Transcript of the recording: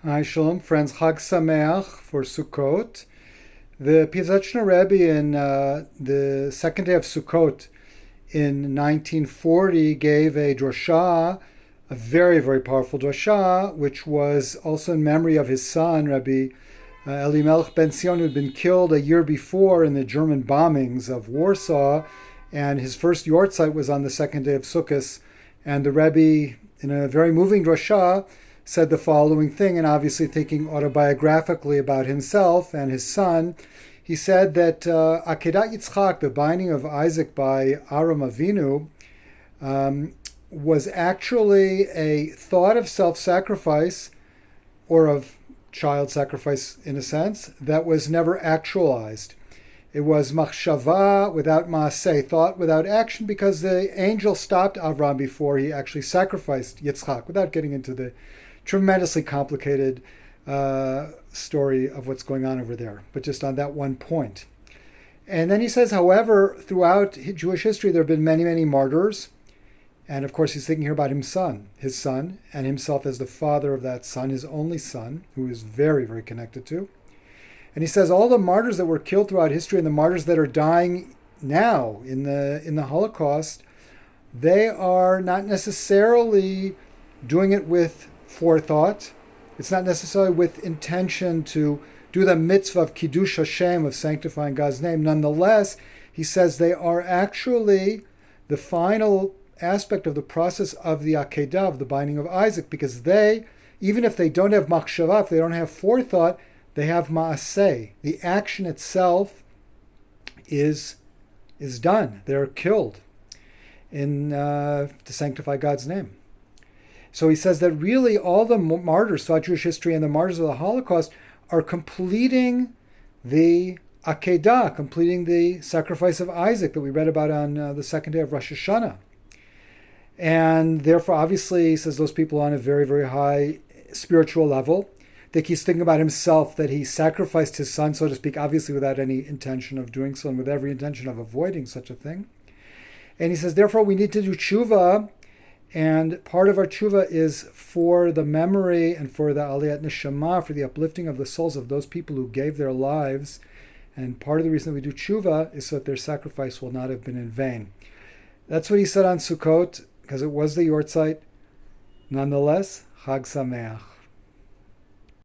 Hi, Shalom, friends. Chag Sameach for Sukkot. The Piaseczner Rebbe in the second day of Sukkot in 1940 gave a drosha, a very, very powerful drosha, which was also in memory of his son, Rebbe Elimelech ben Sion, who had been killed a year before in the German bombings of Warsaw, and his first yortzeit was on the second day of Sukkot. And the Rebbe, in a very moving drosha, said the following thing, and obviously thinking autobiographically about himself and his son. He said that Akeidat Yizchak, the binding of Isaac by Aram Avinu, was actually a thought of self-sacrifice, or of child sacrifice in a sense, that was never actualized. It was machshava without maaseh, thought without action, because the angel stopped Avram before he actually sacrificed Yitzchak, without getting into the tremendously complicated story of what's going on over there, but just on that one point. And then he says, however, throughout Jewish history, there have been many, many martyrs. And of course, he's thinking here about his son, and himself as the father of that son, his only son, who is very, very connected to. And he says all the martyrs that were killed throughout history and the martyrs that are dying now in the Holocaust, they are not necessarily doing it with forethought. It's not necessarily with intention to do the mitzvah of Kiddush Hashem, of sanctifying God's name. Nonetheless, he says they are actually the final aspect of the process of the Akedah, of the binding of Isaac, because they, even if they don't have machshava, if they don't have forethought, they have maaseh. The action itself is done. They're killed to sanctify God's name. So he says that really all the martyrs throughout Jewish history and the martyrs of the Holocaust are completing the Akedah, completing the sacrifice of Isaac that we read about on the second day of Rosh Hashanah. And therefore, obviously, he says those people are on a very, very high spiritual level. I think he's thinking about himself, that he sacrificed his son, so to speak, obviously without any intention of doing so and with every intention of avoiding such a thing. And he says, therefore, we need to do tshuva. And part of our tshuva is for the memory and for the aliyat neshama, for the uplifting of the souls of those people who gave their lives. And part of the reason that we do tshuva is so that their sacrifice will not have been in vain. That's what he said on Sukkot, because it was the yortzeit. Nonetheless, Chag Sameach.